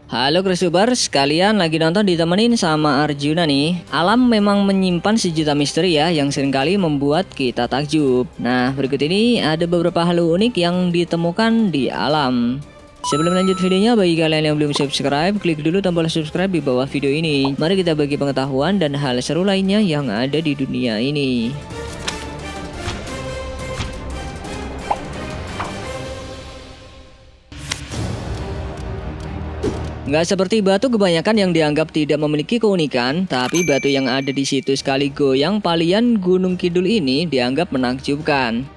Halo Cruisubers, sekalian lagi nonton ditemenin sama Arjuna nih. Alam memang menyimpan sejuta misteri ya yang seringkali membuat kita takjub. Nah, berikut ini ada beberapa hal unik yang ditemukan di alam. Sebelum lanjut videonya, bagi kalian yang belum subscribe, klik dulu tombol subscribe di bawah video ini. Mari kita bagi pengetahuan dan hal seru lainnya yang ada di dunia ini. Nggak seperti batu kebanyakan yang dianggap tidak memiliki keunikan, tapi batu yang ada di situs Kali Goyang Palian Gunung Kidul ini dianggap menakjubkan.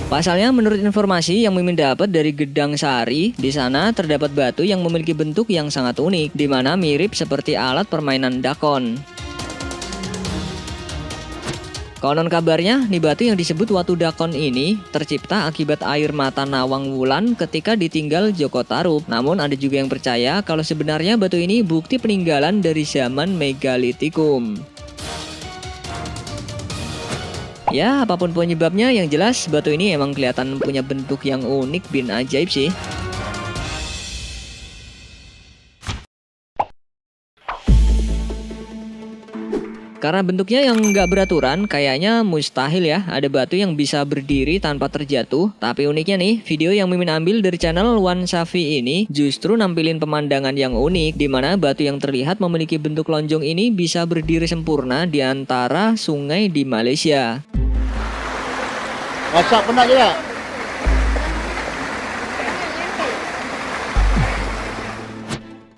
Pasalnya, menurut informasi yang Mimin dapat dari Gedang Sari, di sana terdapat batu yang memiliki bentuk yang sangat unik, di mana mirip seperti alat permainan dakon. Konon kabarnya, nih batu yang disebut Watu Dakon ini tercipta akibat air mata Nawang Wulan ketika ditinggal Joko Tarub. Namun ada juga yang percaya kalau sebenarnya batu ini bukti peninggalan dari zaman Megalitikum. Ya, apapun penyebabnya, yang jelas batu ini emang kelihatan punya bentuk yang unik bin ajaib sih. Karena bentuknya yang nggak beraturan, kayaknya mustahil ya ada batu yang bisa berdiri tanpa terjatuh. Tapi uniknya nih, video yang Mimin ambil dari channel Wan Safi ini justru nampilin pemandangan yang unik, di mana batu yang terlihat memiliki bentuk lonjong ini bisa berdiri sempurna di antara sungai di Malaysia. Masak pernah je tak?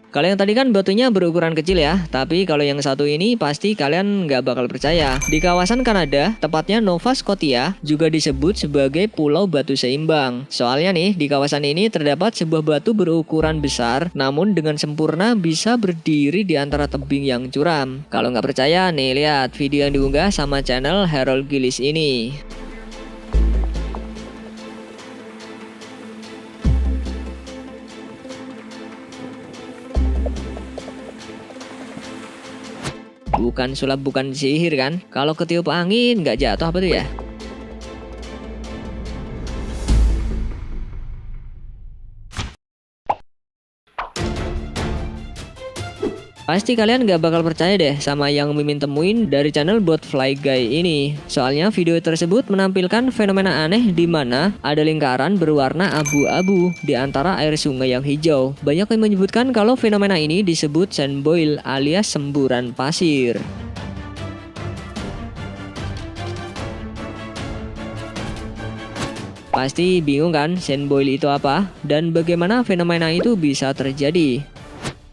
Kalau yang tadi kan batunya berukuran kecil ya, tapi kalau yang satu ini pasti kalian nggak bakal percaya. Di kawasan Kanada, tepatnya Nova Scotia, juga disebut sebagai Pulau Batu Seimbang. Soalnya nih, di kawasan ini terdapat sebuah batu berukuran besar, namun dengan sempurna bisa berdiri di antara tebing yang curam. Kalau nggak percaya, nih lihat video yang diunggah sama channel Harold Gillis ini. Bukan sulap, bukan sihir kan? Kalau ketiup angin nggak jatuh apa tuh ya? Pasti kalian nggak bakal percaya deh sama yang Mimin temuin dari channel Boatfly Guy ini. Soalnya video tersebut menampilkan fenomena aneh di mana ada lingkaran berwarna abu-abu di antara air sungai yang hijau. Banyak yang menyebutkan kalau fenomena ini disebut sand boil alias semburan pasir. Pasti bingung kan sand boil itu apa dan bagaimana fenomena itu bisa terjadi?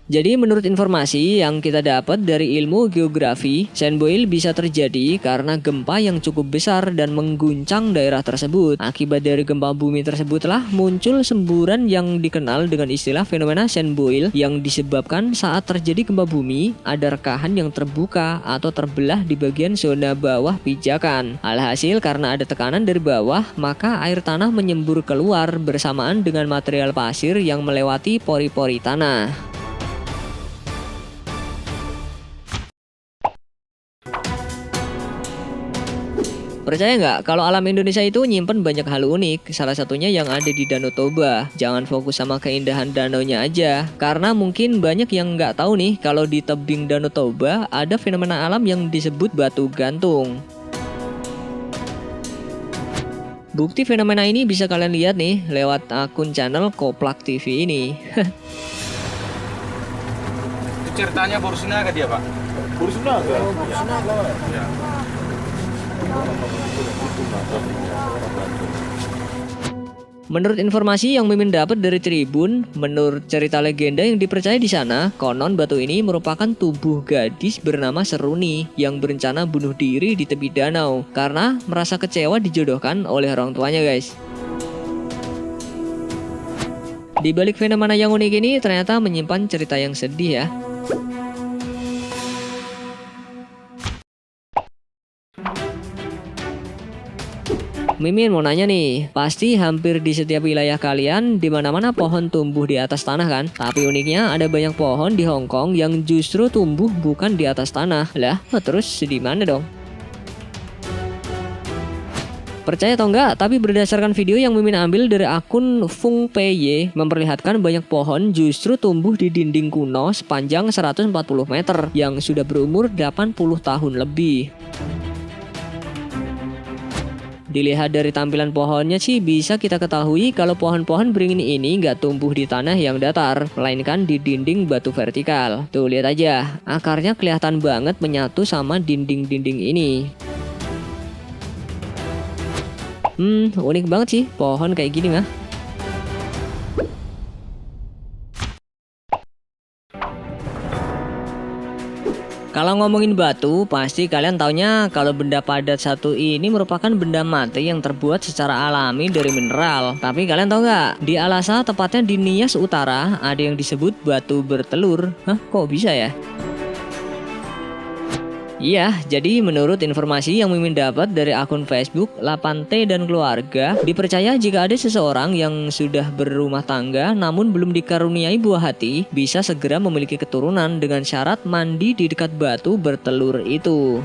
Jadi menurut informasi yang kita dapat dari ilmu geografi, sand boil bisa terjadi karena gempa yang cukup besar dan mengguncang daerah tersebut. Akibat dari gempa bumi tersebutlah muncul semburan yang dikenal dengan istilah fenomena sand boil, yang disebabkan saat terjadi gempa bumi, ada rekahan yang terbuka atau terbelah di bagian zona bawah pijakan. Alhasil karena ada tekanan dari bawah, maka air tanah menyembur keluar bersamaan dengan material pasir yang melewati pori-pori tanah. Percaya nggak kalau alam Indonesia itu nyimpen banyak hal unik, salah satunya yang ada di Danau Toba. Jangan fokus sama keindahan danaunya aja, karena mungkin banyak yang nggak tahu nih kalau di tebing Danau Toba ada fenomena alam yang disebut batu gantung. Bukti fenomena ini bisa kalian lihat nih lewat akun channel Koplak TV ini. Ceritanya Borsinaga dia, Pak. Borsinaga? Ya. Menurut informasi yang Mimin dapat dari Tribun, menurut cerita legenda yang dipercaya di sana, konon batu ini merupakan tubuh gadis bernama Seruni yang berencana bunuh diri di tepi danau karena merasa kecewa dijodohkan oleh orang tuanya, guys. Di balik fenomena yang unik ini ternyata menyimpan cerita yang sedih ya. Mimin mau nanya nih, pasti hampir di setiap wilayah kalian di mana-mana pohon tumbuh di atas tanah kan? Tapi uniknya ada banyak pohon di Hong Kong yang justru tumbuh bukan di atas tanah. Lah, terus di mana dong? Percaya atau enggak, tapi berdasarkan video yang Mimin ambil dari akun Fung PY, memperlihatkan banyak pohon justru tumbuh di dinding kuno sepanjang 140 meter yang sudah berumur 80 tahun lebih. Dilihat dari tampilan pohonnya sih bisa kita ketahui kalau pohon-pohon beringin ini nggak tumbuh di tanah yang datar, melainkan di dinding batu vertikal. Tuh lihat aja, akarnya kelihatan banget menyatu sama dinding-dinding ini. Unik banget sih pohon kayak gini mah. Kalau ngomongin batu, pasti kalian taunya kalau benda padat satu ini merupakan benda mati yang terbuat secara alami dari mineral. Tapi kalian tahu nggak? Di Alasa, tepatnya di Nias Utara, ada yang disebut batu bertelur. Hah, kok bisa ya? Iya, jadi menurut informasi yang Mimin dapat dari akun Facebook 8T dan keluarga, dipercaya jika ada seseorang yang sudah berumah tangga namun belum dikaruniai buah hati, bisa segera memiliki keturunan dengan syarat mandi di dekat batu bertelur itu.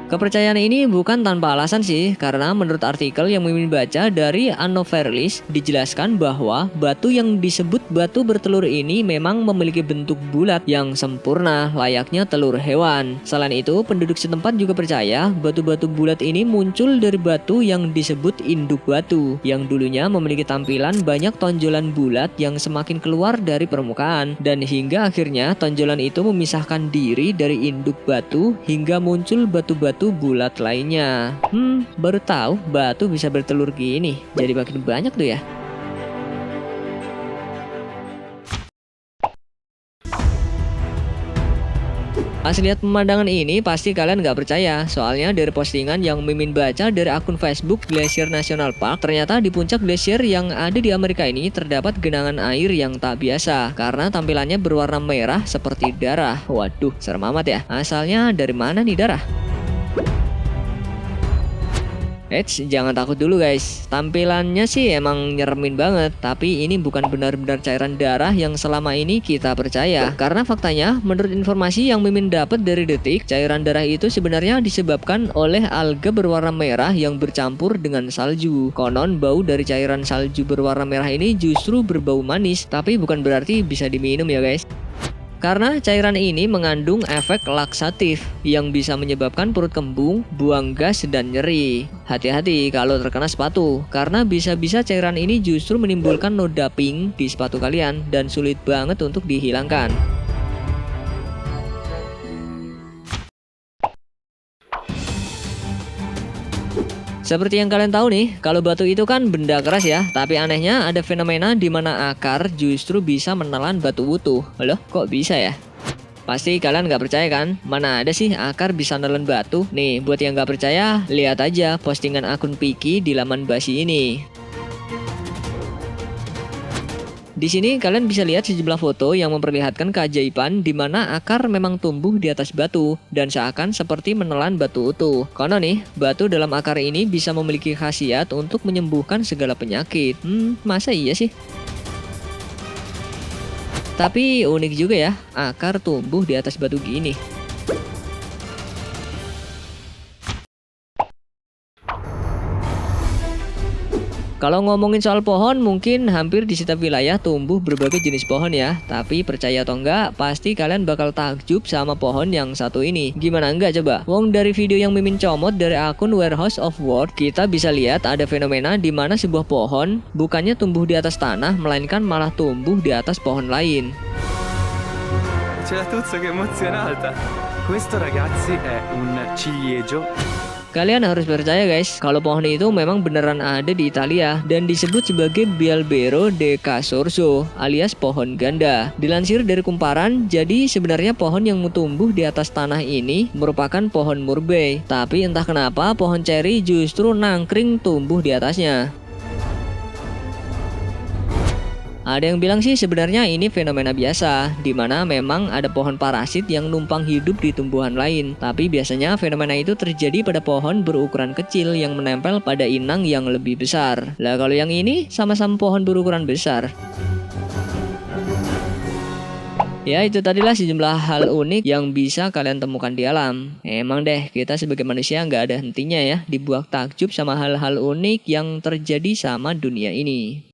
Kepercayaan ini bukan tanpa alasan sih, karena menurut artikel yang Mimin baca dari Anoverlis dijelaskan bahwa batu yang disebut batu bertelur ini memang memiliki bentuk bulat yang sempurna layaknya telur hewan. Selain itu, penduduk setempat juga percaya batu-batu bulat ini muncul dari batu yang disebut induk batu, yang dulunya memiliki tampilan banyak tonjolan bulat yang semakin keluar dari permukaan, dan hingga akhirnya tonjolan itu memisahkan diri dari induk batu hingga muncul batu-batu bulat lainnya. Baru tahu batu bisa bertelur gini. Jadi makin banyak tuh ya. Pas lihat pemandangan ini pasti kalian nggak percaya. Soalnya dari postingan yang Mimin baca dari akun Facebook Glacier National Park, ternyata di puncak glasier yang ada di Amerika ini terdapat genangan air yang tak biasa karena tampilannya berwarna merah seperti darah. Waduh, serem amat ya. Asalnya dari mana nih darah? Jangan takut dulu guys, tampilannya sih emang nyeremin banget, tapi ini bukan benar-benar cairan darah yang selama ini kita percaya. Karena faktanya, menurut informasi yang Mimin dapat dari Detik, cairan darah itu sebenarnya disebabkan oleh alga berwarna merah yang bercampur dengan salju. Konon bau dari cairan salju berwarna merah ini justru berbau manis, tapi bukan berarti bisa diminum ya guys. Karena cairan ini mengandung efek laksatif yang bisa menyebabkan perut kembung, buang gas, dan nyeri. Hati-hati kalau terkena sepatu, karena bisa-bisa cairan ini justru menimbulkan noda pink di sepatu kalian dan sulit banget untuk dihilangkan. Seperti yang kalian tahu nih, kalau batu itu kan benda keras ya, tapi anehnya ada fenomena di mana akar justru bisa menelan batu utuh. Loh, kok bisa ya? Pasti kalian nggak percaya kan? Mana ada sih akar bisa nelen batu? Nih, buat yang nggak percaya, lihat aja postingan akun Piki di laman Basi ini. Di sini kalian bisa lihat sejumlah foto yang memperlihatkan keajaiban di mana akar memang tumbuh di atas batu dan seakan seperti menelan batu utuh. Konon nih, batu dalam akar ini bisa memiliki khasiat untuk menyembuhkan segala penyakit. Masa iya sih? Tapi unik juga ya, akar tumbuh di atas batu gini. Kalau ngomongin soal pohon, mungkin hampir di setiap wilayah tumbuh berbagai jenis pohon ya. Tapi percaya atau enggak, pasti kalian bakal takjub sama pohon yang satu ini. Gimana enggak coba? Wong dari video yang Mimin comot dari akun Warehouse of Word, kita bisa lihat ada fenomena di mana sebuah pohon bukannya tumbuh di atas tanah, melainkan malah tumbuh di atas pohon lain. C'è la Tuzza che è emozionata. Questo ragazzi è un ciliegio. Kalian harus percaya guys, kalau pohon itu memang beneran ada di Italia dan disebut sebagai Bialbero de Casorzo alias pohon ganda. Dilansir dari Kumparan, jadi sebenarnya pohon yang tumbuh di atas tanah ini merupakan pohon murbei. Tapi entah kenapa pohon ceri justru nangkring tumbuh di atasnya. Ada yang bilang sih sebenarnya ini fenomena biasa, di mana memang ada pohon parasit yang numpang hidup di tumbuhan lain. Tapi biasanya fenomena itu terjadi pada pohon berukuran kecil yang menempel pada inang yang lebih besar. Lah kalau yang ini sama-sama pohon berukuran besar. Ya itu tadilah sejumlah hal unik yang bisa kalian temukan di alam. Emang deh kita sebagai manusia nggak ada hentinya ya dibuat takjub sama hal-hal unik yang terjadi sama dunia ini.